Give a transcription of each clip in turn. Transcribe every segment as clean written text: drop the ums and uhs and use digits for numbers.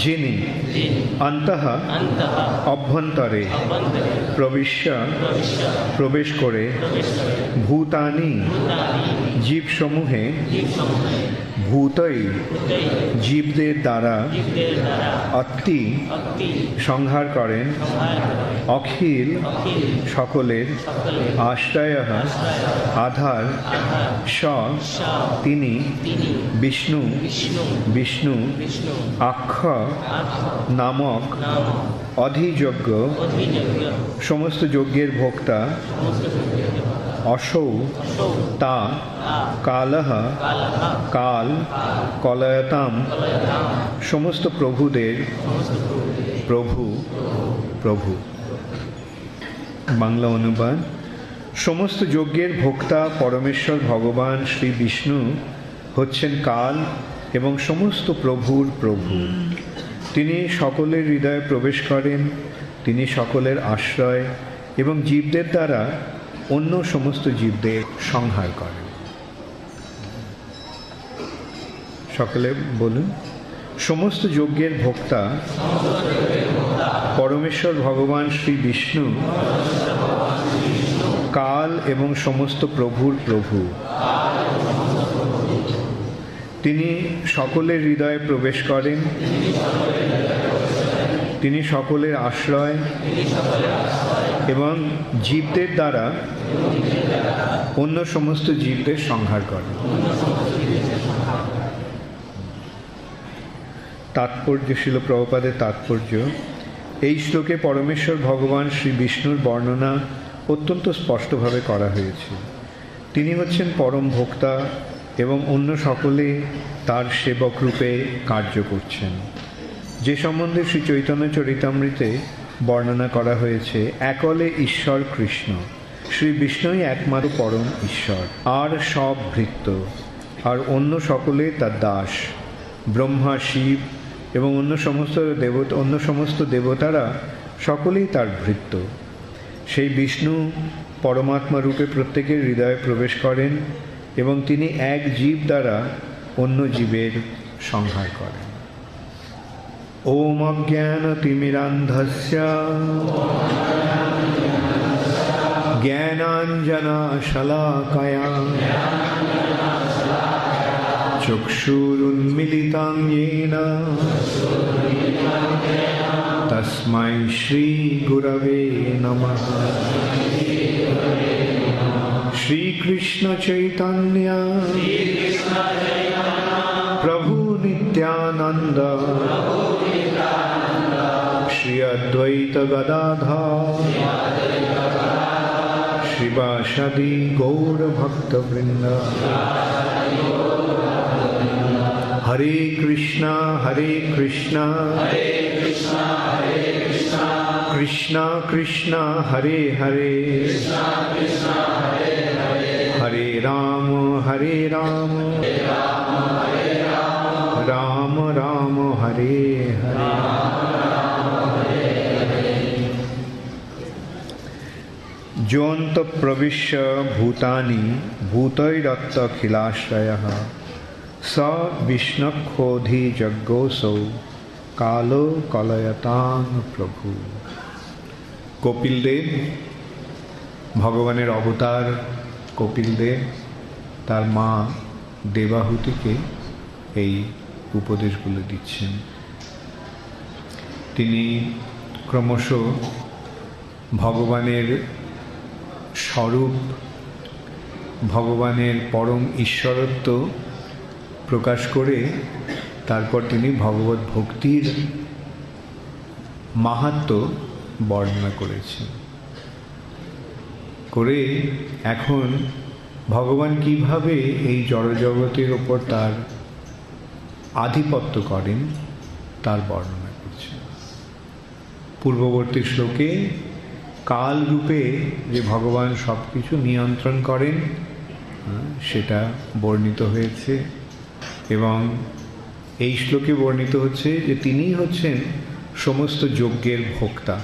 যিনি অন্তঃ অভ্যন্তরে প্রবেশ করে ভূতানি জীবসমূহে ভূতই জীবদের দ্বারা অত্তি সংহার করেন অখিল সকলের আশ্রয় আধার স তিনি বিষ্ণু আক্ষ নামক অধিযজ্ঞ সমস্ত যজ্ঞের ভোক্তা অসৌ তা কালহ কাল কলয়তাম সমস্ত প্রভুদের প্রভু। বাংলা অনুবাদ। সমস্ত যজ্ঞের ভোক্তা পরমেশ্বর ভগবান শ্রী বিষ্ণু হচ্ছেন কাল এবং সমস্ত প্রভুর প্রভু। তিনি সকলের হৃদয়ে প্রবেশ করেন, তিনি সকলের আশ্রয় এবং জীবদের দ্বারা অন্য সমস্ত জীবদের সংহার করেন। সকলে বলুন, সমস্ত যজ্ঞের ভোক্তা পরমেশ্বর ভগবান শ্রী বিষ্ণু কাল এবং সমস্ত প্রভুর প্রভু। তিনি সকলের হৃদয়ে প্রবেশ করেন, তিনি সকলের আশ্রয় এবং জীবদের দ্বারা অন্য সমস্ত জীবদের সংহার করেন। তাৎপর্য, শিল প্রভুপাদের তাৎপর্য। এই শ্লোকে পরমেশ্বর ভগবান শ্রী বিষ্ণুর বর্ণনা অত্যন্ত স্পষ্টভাবে করা হয়েছে। তিনি হচ্ছেন পরম ভোক্তা এবং অন্য সকলে তার সেবক রূপে কার্য করছেন। যে সম্বন্ধে শ্রী চৈতন্য চরিতামৃতে বর্ণনা করা হয়েছে, একলে ঈশ্বর কৃষ্ণ, শ্রী বিষ্ণুই একমাত্র পরম ঈশ্বর, আর সব ভৃত্য, আর অন্য সকলে তার দাস। ব্রহ্মা, শিব এবং অন্য সমস্ত দেবতারা সকলেই তার ভৃত্য। সেই বিষ্ণু পরমাত্মা রূপে প্রত্যেকের হৃদয়ে প্রবেশ করেন এবং তিনি এক জীব দ্বারা অন্য জীবের সংহার করেন। ওম অজ্ঞানতিমিরান্ধস্য জ্ঞানাঞ্জনশলাকয়া চক্ষুরুন্মিলিतं येन তস্मै শ্রী গুরবে নমঃ। শ্রীকৃষ্ণ চৈতন্য প্রভু নিত্যানন্দ শ্রী অদ্বৈত গদাধর শিবাসাদি গৌর ভক্তবৃন্দ। হরে কৃষ্ণ কৃষ্ণ কৃষ্ণ হরে হরে, হরে রাম রাম রাম হরে হরে। যোন্ত প্রবিশ্য ভূতানি ভূতৈরত্তখিলাশ্রয়ঃ স বিষ্ণুক্ষোধিযজ্ঞোऽসৌ কালো কলয়তাং প্রভু। কপিলদেব, ভগবানের অবতার কপিলদেব তার মা দেবাহুতিকে এই উপদেশগুলো দিচ্ছেন। তিনি ক্রমশ ভগবানের স্বরূপ, ভগবানের পরম ঈশ্বরত্ব প্রকাশ করে তারপর তিনি ভগবত ভক্তির মাহাত্ম্য বর্ণনা করেছেন। করে এখন ভগবান কিভাবে এই জড়জগতের ওপর তার আধিপত্য করেন তার বর্ণনা করছেন। পূর্ববর্তী শ্লোকে কাল রূপে যে ভগবান সব কিছু নিয়ন্ত্রণ করেন সেটা বর্ণিত হয়েছে এবং এই শ্লোকে বর্ণিত হচ্ছে যে তিনিই হচ্ছেন সমস্ত যজ্ঞের ভোক্তা।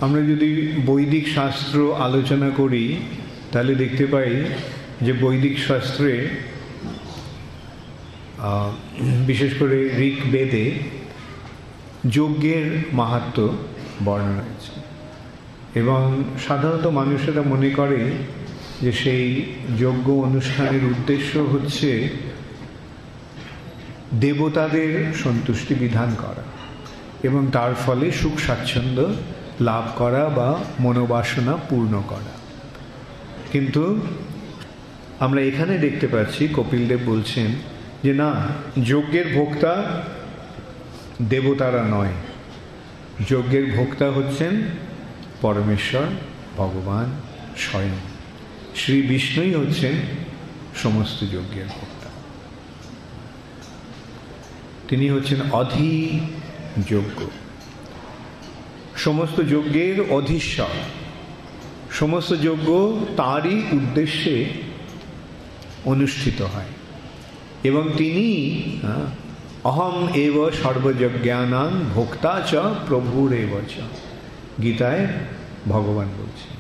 আমরা যদি বৈদিক শাস্ত্র আলোচনা করি তাহলে দেখতে পাই যে বৈদিক শাস্ত্রে বিশেষ করে ঋগ্বেদে যজ্ঞের মাহাত্ম্য বর্ণনা হয়েছে, এবং সাধারণত মানুষেরা মনে করে যে সেই যজ্ঞ অনুষ্ঠানের উদ্দেশ্য হচ্ছে দেবতাদের সন্তুষ্টি বিধান করা এবং তার ফলে সুখ স্বাচ্ছন্দ্য লাভ করা বা মনোবাসনা পূর্ণ করা। কিন্তু আমরা এখানে দেখতে পাচ্ছি কপিলদেব বলছেন যে না, যজ্ঞের ভোক্তা দেবতারা নয়, যজ্ঞের ভোক্তা হচ্ছেন পরমেশ্বর ভগবান স্বয়ং। শ্রী বিষ্ণুই হচ্ছেন সমস্ত যজ্ঞের ভোক্তা। তিনি হচ্ছেন অধিযজ্ঞ, সমস্ত যজ্ঞের অধীশ্বর। সমস্ত যজ্ঞ তারই উদ্দেশ্যে অনুষ্ঠিত হয় এবং তিনি অহম এব সর্বযজ্ঞানাং ভোক্তা চ প্রভুর এব চ, গীতায় ভগবান বলছেন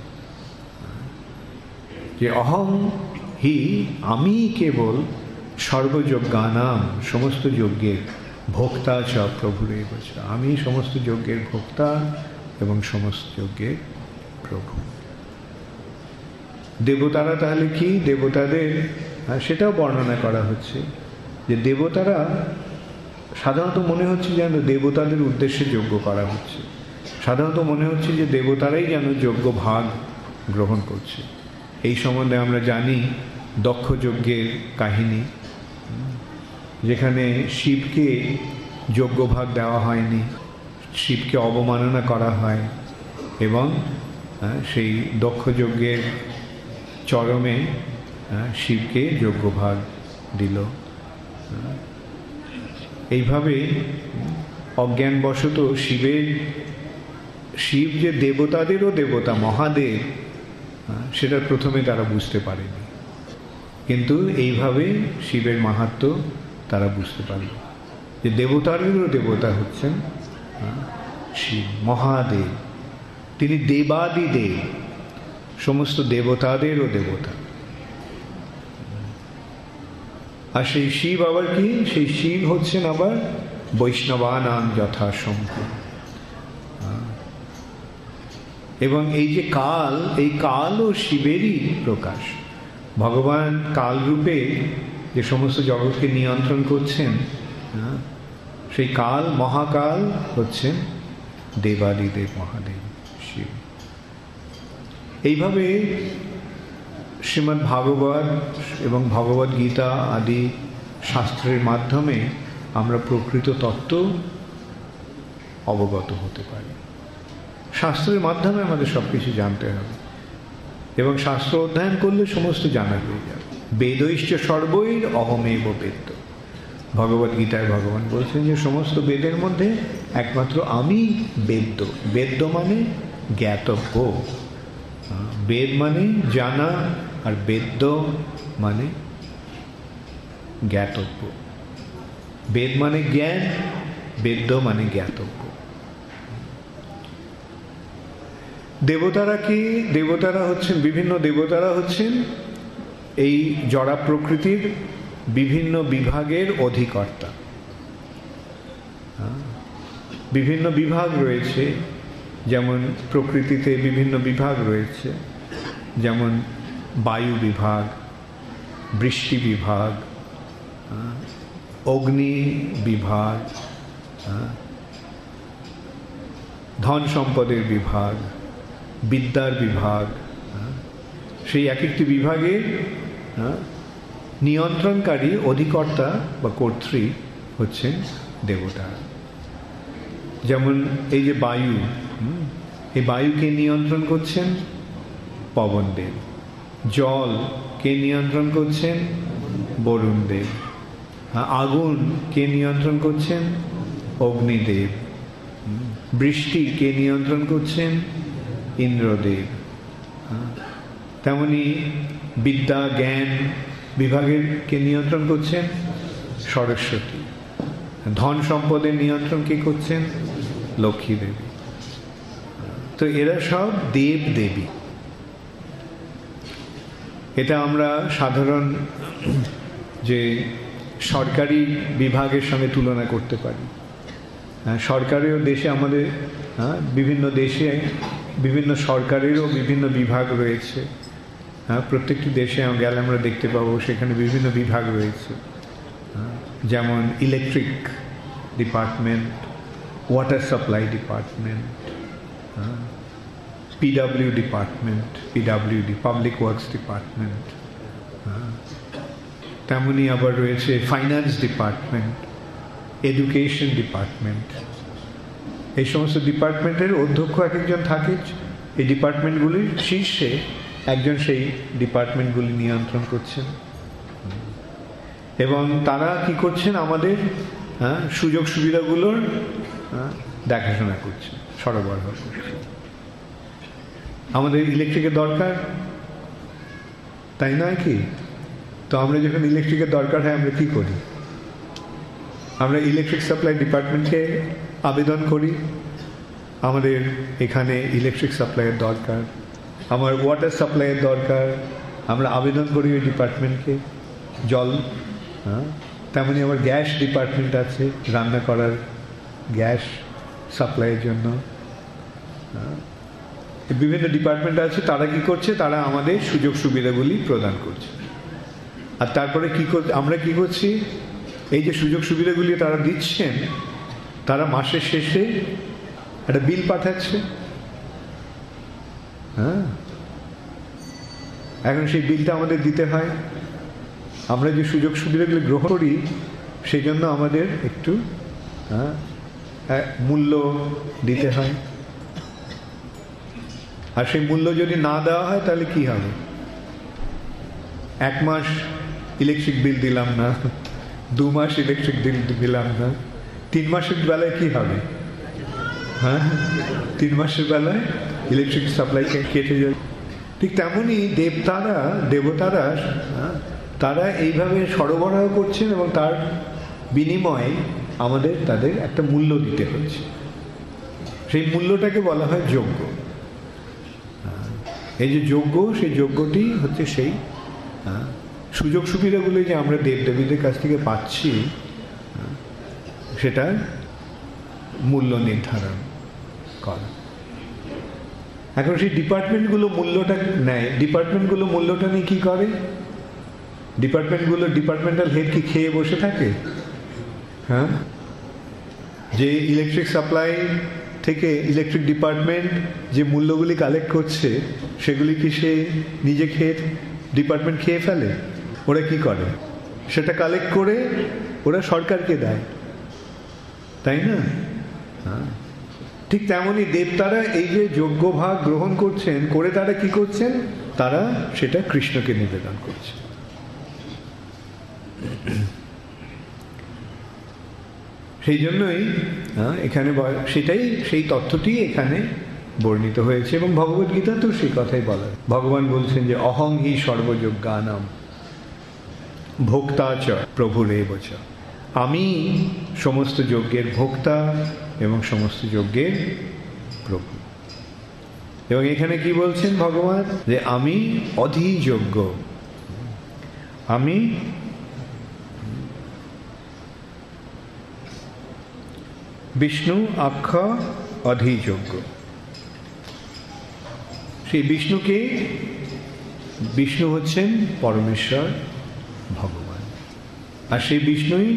যে অহম হি, আমি কেবল সর্বযজ্ঞানাম, সমস্ত যজ্ঞের ভোক্তা চ প্রভুর এব চ, আমি সমস্ত যজ্ঞের ভোক্তা এবং সমস্ত যজ্ঞের প্রভু। দেবতারা তাহলে কি? দেবতাদের সেটাও বর্ণনা করা হচ্ছে যে দেবতারা সাধারণত মনে হচ্ছে যেন দেবতাদের উদ্দেশ্যে যজ্ঞ করা হচ্ছে, সাধারণত মনে হচ্ছে যে দেবতারাই যেন যজ্ঞ ভাগ গ্রহণ করছে। এই সম্বন্ধে আমরা জানি দক্ষ যজ্ঞের কাহিনী, যেখানে শিবকে যজ্ঞ ভাগ দেওয়া হয়নি, শিবকে অবমাননা করা হয় এবং সেই দক্ষ যজ্ঞের চরমে শিবকে যজ্ঞভাগ দিল। এইভাবে অজ্ঞানবশত শিব যে দেবতাদেরও দেবতা, মহাদেব, সেটা প্রথমে তারা বুঝতে পারেনি, কিন্তু এইভাবে শিবের মাহাত্ম্য তারা বুঝতে পারল যে দেবতাদেরও দেবতা হচ্ছেন শিব, মহাদেব। তিনি দেবাদিদেব, সমস্ত দেবতাদেরও দেবতা। আর সেই শিব আবার কি? সেই শিব হচ্ছেন আবার বৈষ্ণবানাং যথাসম্ভব। এবং এই যে কাল, এই কালও শিবেরই প্রকাশ। ভগবান কালরূপে যে সমস্ত জগৎকে নিয়ন্ত্রণ করছেন, সেই কাল, মহাকাল হচ্ছেন দেবাদিদেব মহাদেব শিব। এইভাবে শ্রীমদ্ ভাগবত এবং ভগবদ গীতা আদি শাস্ত্রের মাধ্যমে আমরা প্রকৃত তত্ত্ব অবগত হতে পারি। শাস্ত্রের মাধ্যমে আমাদের সব কিছু জানতে হবে এবং শাস্ত্র অধ্যয়ন করলে সমস্ত জানা হয়ে যাবে। বেদৈশ্চ সর্বৈর অহমেব বেদ। ভগবদ গীতায় ভগবান বলছেন যে সমস্ত বেদের মধ্যে একমাত্র আমি বেদ্য। বেদ্য মানে জ্ঞাতব্য। বেদ মানে জানা, আর বেদ্য মানে জ্ঞাতব্য। বেদ মানে জ্ঞান, বেদ্য মানে জ্ঞাতব্য। দেবতারা কি? দেবতারা হচ্ছেন, বিভিন্ন দেবতারা হচ্ছেন এই জড়া প্রকৃতির বিভিন্ন বিভাগের অধিকর্তা। বিভিন্ন বিভাগ রয়েছে, যেমন প্রকৃতিতে বিভিন্ন বিভাগ রয়েছে, যেমন বায়ু বিভাগ, বৃষ্টি বিভাগ, অগ্নি বিভাগ, ধন সম্পদের বিভাগ, বিদ্যার বিভাগ। সেই এক একটি বিভাগের নিয়ন্ত্রণকারী অধিকর্তা বা কর্ত্রী হচ্ছেন দেবতা। যেমন এই যে বায়ু, এই বায়ুকে নিয়ন্ত্রণ করছেন পবনদেব। জল কে নিয়ন্ত্রণ করছেন? বরুণদেব। আগুন কে নিয়ন্ত্রণ করছেন? অগ্নিদেব। বৃষ্টি কে নিয়ন্ত্রণ করছেন? ইন্দ্রদেব। তেমনি বিদ্যা জ্ঞান বিভাগের কে নিয়ন্ত্রণ করছেন? সরস্বতী। ধন সম্পদের নিয়ন্ত্রণ কে করছেন? লক্ষ্মী দেবী। তো এরা সব দেব দেবী। এটা আমরা সাধারণ যে সরকারি বিভাগের সঙ্গে তুলনা করতে পারি। সরকারেও দেশে আমাদের বিভিন্ন দেশে বিভিন্ন সরকারেরও বিভিন্ন বিভাগ রয়েছে। প্রত্যেকটি দেশে গেলে আমরা দেখতে পাবো সেখানে বিভিন্ন বিভাগ রয়েছে, যেমন electric department, water supply department, PW department, PWD public works department, তেমনি আবার রয়েছে ফাইন্যান্স ডিপার্টমেন্ট, এডুকেশন ডিপার্টমেন্ট। এই সমস্ত ডিপার্টমেন্টের অধ্যক্ষ এক একজন থাকে। এই ডিপার্টমেন্টগুলির শীর্ষে একজন সেই ডিপার্টমেন্টগুলি নিয়ন্ত্রণ করছেন এবং তারা কি করছেন, আমাদের সুযোগ সুবিধাগুলোর দেখাশোনা করছেন, সরবরাহ করছেন। আমাদের ইলেকট্রিকের দরকার, তাই নয় কি? তো আমরা যখন ইলেকট্রিকের দরকার হয় আমরা কি করি? আমরা ইলেকট্রিক সাপ্লাই ডিপার্টমেন্টকে আবেদন করি, আমাদের এখানে ইলেকট্রিক সাপ্লাইয়ের দরকার, আমার ওয়াটার সাপ্লাইয়ের দরকার, আমরা আবেদন করি ওই ডিপার্টমেন্টকে। জল, তেমনি আবার গ্যাস ডিপার্টমেন্ট আছে, রান্না করার গ্যাস সাপ্লাইয়ের জন্য বিভিন্ন ডিপার্টমেন্ট আছে। তারা কি করছে? তারা আমাদের সুযোগ সুবিধাগুলি প্রদান করছে। আর তারপরে আমরা কি করছি? এই যে সুযোগ সুবিধাগুলি তারা দিচ্ছেন, তারা মাসের শেষে একটা বিল পাঠাচ্ছে। এখন সেই বিলটা আমাদের দিতে হয়। আমরা যে সুযোগ সুবিধাগুলি গ্রহণ করি সেই জন্য আমাদের একটু মূল্য দিতে হয়। আর সেই মূল্য যদি না দেওয়া হয় তাহলে কি হবে? 1 মাস ইলেকট্রিক বিল দিলাম না, 2 মাস ইলেকট্রিক বিল দিলাম না, 3 মাসের বেলায় কি হবে? 3 মাসের বেলায় ইলেকট্রিক সাপ্লাই কেটে যাবে। ঠিক তেমনই দেবতারা তারা এইভাবে সরবরাহ করছেন এবং তার বিনিময়ে আমাদের তাদের একটা মূল্য দিতে হচ্ছে। সেই মূল্যটাকে বলা হয় যজ্ঞ। এই যে যজ্ঞ, সেই যজ্ঞটি হচ্ছে সেই সুযোগ সুবিধাগুলো যে আমরা দেবদেবীদের কাছ থেকে পাচ্ছি সেটা মূল্য নির্ধারণ করা। এখন সেই ডিপার্টমেন্টগুলো মূল্যটা নেয়। ডিপার্টমেন্টগুলো মূল্যটা নিয়ে কী করে? ডিপার্টমেন্টাল হেড কি খেয়ে বসে থাকে? যে ইলেকট্রিক সাপ্লাই থেকে ইলেকট্রিক ডিপার্টমেন্ট যে মূল্যগুলি কালেক্ট করছে সেগুলি কি সে নিজে ডিপার্টমেন্ট খেয়ে ফেলে? ওরা কি করে? সেটা কালেক্ট করে ওরা সরকারকে দেয়, তাই না? ঠিক তেমনই দেবতারা এই যে যজ্ঞ ভাগ গ্রহণ করছেন, করে তারা কি করছেন? তারা সেটা কৃষ্ণকে নিবেদন করছে। সেই জন্যই এখানে সেই তথ্যটি এখানে বর্ণিত হয়েছে এবং ভগবদ্গীতা তো সেই কথাই বলা। ভগবান বলছেন যে অহং হি সর্বযজ্ঞানাম ভোক্তা চ প্রভুরেব চ। আমি সমস্ত যজ্ঞের ভোক্তা এবং সমস্ত যজ্ঞের প্রভু। এবং এখানে কি বলছেন ভগবান? যে আমি অধিযজ্ঞ, আমি বিষ্ণু আখ্য অধিযজ্ঞ। সেই বিষ্ণু হচ্ছেন পরমেশ্বর ভগবান, আর সেই বিষ্ণুই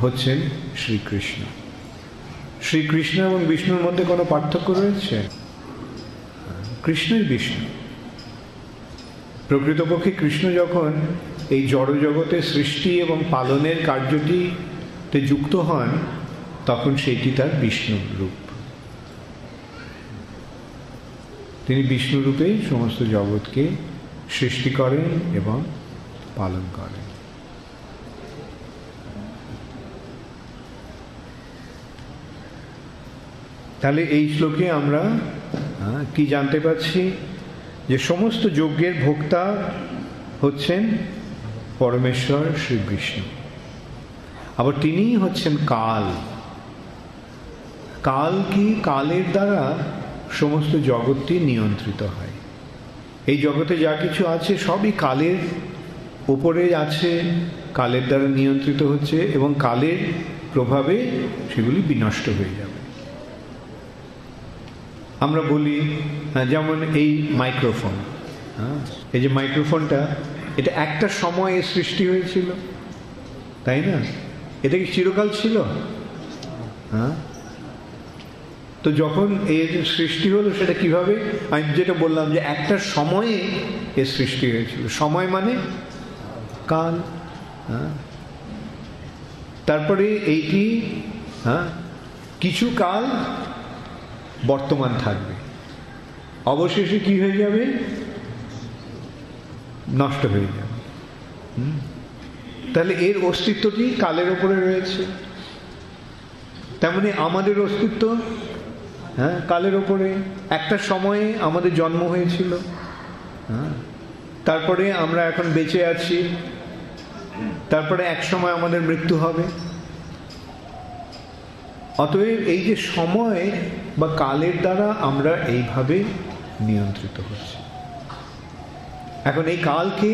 হচ্ছেন শ্রীকৃষ্ণ। শ্রীকৃষ্ণ এবং বিষ্ণুর মধ্যে কোনো পার্থক্য রয়েছে? কৃষ্ণই বিষ্ণু। প্রকৃতপক্ষে কৃষ্ণ যখন এই জড় জগতের সৃষ্টি এবং পালনের কার্যটিতে যুক্ত হন তখন সেটি তার বিষ্ণু রূপ। তিনি বিষ্ণু রূপে সমস্ত জগৎকে সৃষ্টি করেন এবং পালন করেন। তাহলে এই শ্লোকে আমরা কি জানতে পারছি? যে সমস্ত যজ্ঞের ভোক্তা হচ্ছেন পরমেশ্বর শ্রী বিষ্ণু। আবার তিনিই হচ্ছেন কাল। কাল কি? কালের দ্বারা সমস্ত জগৎটি নিয়ন্ত্রিত হয়। এই জগতে যা কিছু আছে সবই কালের উপরে আছে কালের দ্বারা নিয়ন্ত্রিত হচ্ছে এবং কালের প্রভাবে সেগুলি বিনষ্ট হয়ে যাবে। আমরা বলি যেমন এই মাইক্রোফোন, এই যে মাইক্রোফোনটা, এটা একটা সময়ে সৃষ্টি হয়েছিল, তাই না? এটা কি চিরকাল ছিল? তো যখন এর সৃষ্টি হলো সেটা কিভাবে? আমি যেটা বললাম যে একটা সময়ে এর সৃষ্টি হয়েছিল। সময় মানে কাল। তারপরে এইটি কিছু কাল বর্তমান থাকবে, অবশেষে কি হয়ে যাবে? নষ্ট হয়ে যাবে। তাহলে এর অস্তিত্বটি কালের ওপরে রয়েছে। তেমনি আমাদের অস্তিত্ব কালের ওপরে। একটা সময়ে আমাদের জন্ম হয়েছিল, তারপরে আমরা এখন বেঁচে আছি, তারপরে এক সময় আমাদের মৃত্যু হবে। অতএব এই যে সময় বা কালের দ্বারা আমরা এইভাবে নিয়ন্ত্রিত হচ্ছি। এখন এই কালকে,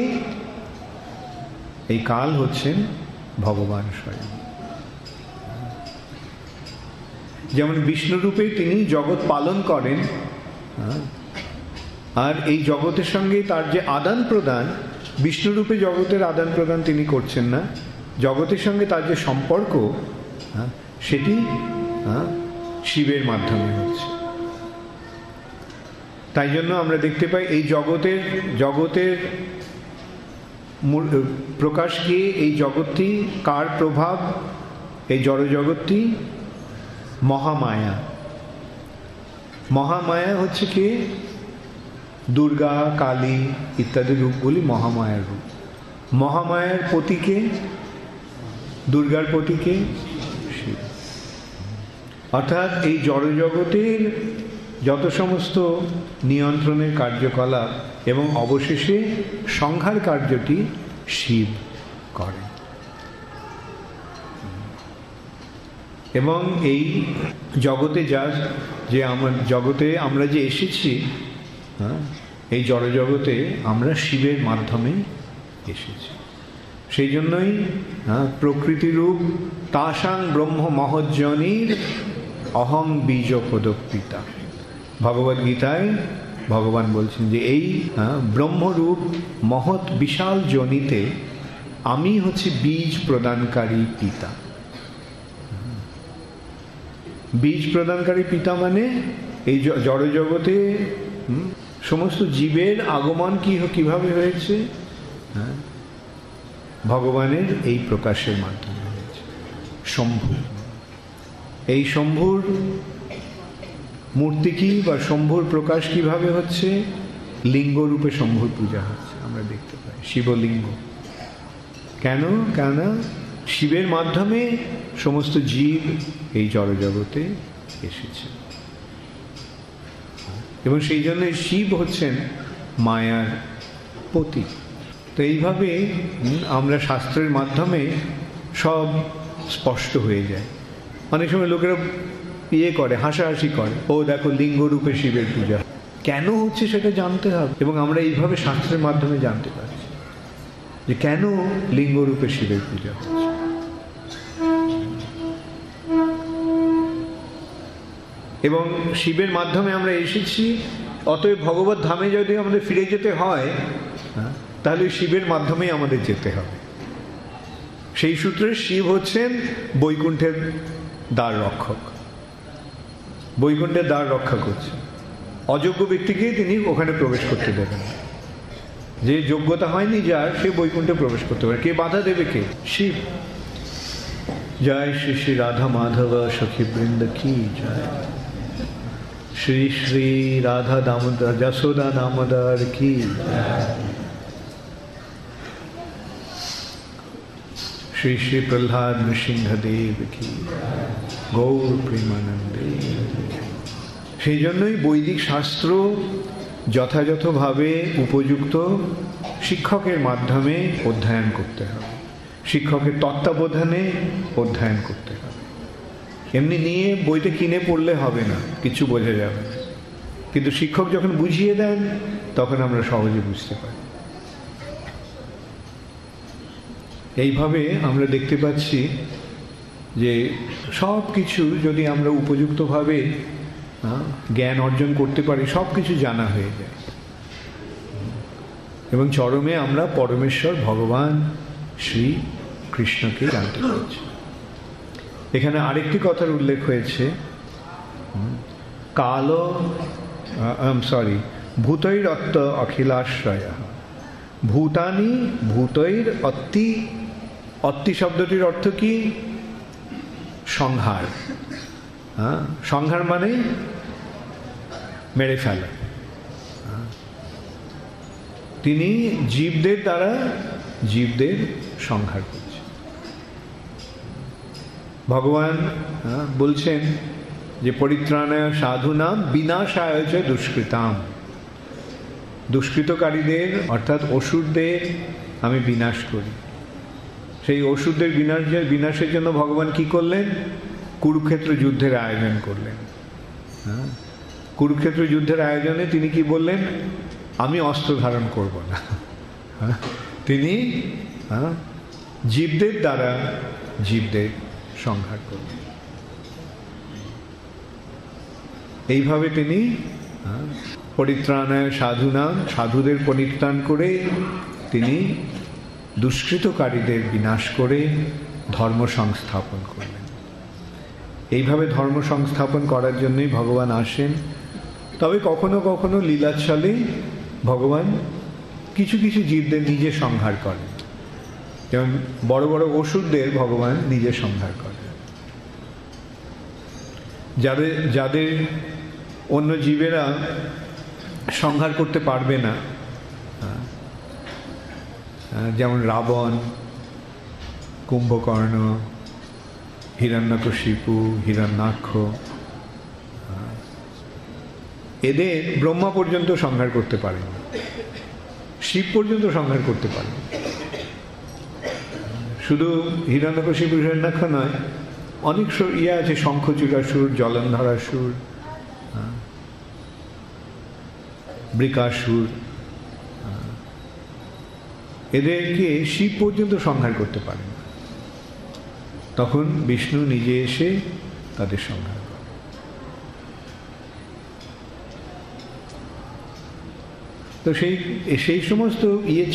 এই কাল হচ্ছেন ভগবান স্বয়ং। যেমন বিষ্ণুরূপে তিনি জগৎ পালন করেন, আর এই জগতের সঙ্গে তার যে আদান প্রদান, বিষ্ণুরূপে জগতের আদান প্রদান তিনি করছেন না, জগতের সঙ্গে তার যে সম্পর্ক সেটি শিবের মাধ্যমে হচ্ছে। তাই জন্য আমরা দেখতে পাই এই জগতের প্রকাশ কি? এই জগৎটি কার প্রভাব? এই জড়জগৎটি মহামায়া। মহামায়া হচ্ছে কি? দুর্গা, কালী ইত্যাদি রূপগুলি মহামায়ার রূপ। মহামায়ার পতিকে, দুর্গার পতিকে শিব। অর্থাৎ এই জড়জগতের যত সমস্ত নিয়ন্ত্রণের কার্যকলাপ এবং অবশেষে সংহার কার্যটি শিব করে। এবং এই জগতে জগতে আমরা যে এসেছি, এই জড়জগতে আমরা শিবের মাধ্যমে এসেছি। সেই জন্যই প্রকৃতিরূপ তাসাং ব্রহ্ম মহজ্জনীর অহং বীজ পদপিতা। ভগবদ গীতায় ভগবান বলছেন যে এই ব্রহ্মরূপ মহৎ বিশাল যোনিতে আমি হচ্ছে বীজ প্রদানকারী পিতা। বীজ প্রদানকারী পিতা মানে এই জড়জগতে সমস্ত জীবের আগমন কিভাবে হয়েছে? ভগবানের এই প্রকাশের মাধ্যমে হয়েছে। শম্ভু, এই শম্ভুর মূর্তি কি বা শম্ভুর প্রকাশ কিভাবে হচ্ছে? লিঙ্গরূপে শম্ভুর পূজা হচ্ছে, আমরা দেখতে পাই। শিবলিঙ্গ। কেন? কেন শিবের মাধ্যমে সমস্ত জীব এই জড়জগতে এসেছে, এবং সেই জন্য শিব হচ্ছেন মায়ার পতি। তো এইভাবে আমরা শাস্ত্রের মাধ্যমে সব স্পষ্ট হয়ে যায়। অনেক সময় লোকেরা করে, হাসাহাসি করে, ও দেখো লিঙ্গরূপে শিবের পূজা। কেন হচ্ছে সেটা জানতে হবে, এবং আমরা এইভাবে শাস্ত্রের মাধ্যমে জানতে পারছি যে কেন লিঙ্গরূপে শিবের পূজা হচ্ছে। এবং শিবের মাধ্যমে আমরা এসেছি, অতএব ভগবত ধামে যদি আমাদের ফিরে যেতে হয়, তাহলে শিবের মাধ্যমেই আমাদের যেতে হবে। সেই সূত্রে শিব হচ্ছেন বৈকুণ্ঠের দ্বার রক্ষক। বৈকুণ্ঠের দ্বার রক্ষা করছে। অযোগ্য ব্যক্তিকে তিনি ওখানে প্রবেশ করতে দেবেন না। যে যোগ্যতা হয়নি যার, সে বৈকুণ্ঠে প্রবেশ করতে পারে। কে বাধা দেবে? কে? শিব। জয় শ্রী শ্রী রাধা মাধব সখী বৃন্দ কি জয়। শ্রী শ্রী রাধা দামোদর যশোদা দামোদর কি। শ্রী শ্রী প্রহ্লাদ নৃসিংহদেব কি। গৌর প্রেমানন্দে। সেই জন্যই বৈদিক শাস্ত্র যথাযথভাবে উপযুক্ত শিক্ষকের মাধ্যমে অধ্যয়ন করতে হবে, শিক্ষকের তত্ত্বাবধানে অধ্যয়ন করতে হবে। এমনি নিয়ে বইটা কিনে পড়লে হবে না, কিছু বোঝা যাবে না। কিন্তু শিক্ষক যখন বুঝিয়ে দেন তখন আমরা সহজে বুঝতে পারি। এইভাবে আমরা দেখতে পাচ্ছি যে সব কিছু যদি আমরা উপযুক্তভাবে জ্ঞান অর্জন করতে পারি, সব কিছু জানা হয়ে যায় এবং চরমে আমরা পরমেশ্বর ভগবান শ্রী কৃষ্ণকে জানতে পারছি। এখানে আরেকটি কথার উল্লেখ হয়েছে, কাল ভূতৈরত্ত অখিলাশ্রয় ভূতানি ভূতৈর অত্তি। অত্তি শব্দটির অর্থ কি? সংহার। সংহার মানে মেরে ফেলা। তিনি জীবদের দ্বারা জীবদের সংহার করছেন। ভগবান বলছেন যে পরিত্রাণায় সাধুনাম বিনাশায় চ দুষ্কৃতাম। দুষ্কৃতকারীদের অর্থাৎ অসুরদের আমি বিনাশ করি। সেই অসুরদের বিনাশের জন্য ভগবান কি করলেন? কুরুক্ষেত্র যুদ্ধের আয়োজন করলেন। কুরুক্ষেত্র যুদ্ধের আয়োজনে তিনি কি বললেন? আমি অস্ত্র ধারণ করব না। তিনি জীবদের দ্বারা জীবদের সংহার করলেন। এইভাবে তিনি পরিত্রাণায় সাধুনাম, সাধুদের পরিত্রাণ করে তিনি দুষ্কৃতকারীদের বিনাশ করে ধর্ম সংস্থাপন করলেন। এইভাবে ধর্ম সংস্থাপন করার জন্যই ভগবান আসেন। তবে কখনো কখনো লীলাচ্ছলে ভগবান কিছু কিছু জীবদের নিজে সংহার করেন, যেমন বড় বড় অসুরদের ভগবান নিজে সংহার করেন। যাদের অন্য জীবেরা সংহার করতে পারবে না, যেমন রাবণ, কুম্ভকর্ণ, হিরণ্যকশিপু, হিরণ্যাক্ষ, এদের ব্রহ্মা পর্যন্ত সংহার করতে পারে না, শিব পর্যন্ত সংহার করতে পারে না। শুধু হিরণ্যকশিপু হিরণ্যাক্ষ নয়, অনেক আছে, শঙ্খচূড়াসুর, জলন্ধরাসুর, বৃকাসুর, এদেরকে শিব পর্যন্ত সংহার করতে পারে না। তখন বিষ্ণু নিজে এসে তাদের সংহার করে। তো সেই সমস্ত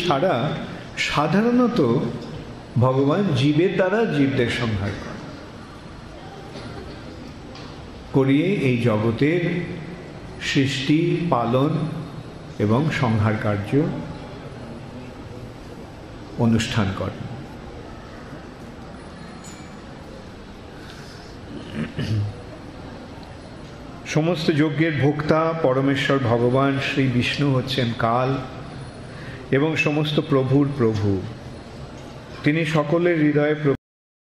ছাড়া সাধারণত ভগবান জীবের দ্বারা জীবদের সংহার করিয়ে এই জগতের সৃষ্টি, পালন এবং সংহার কার্য অনুষ্ঠান করেন। সমস্ত যজ্ঞের ভোক্তা পরমেশ্বর ভগবান শ্রী বিষ্ণু হচ্ছেন কাল এবং সমস্ত প্রভুর প্রভু। তিনি সকলের হৃদয়ে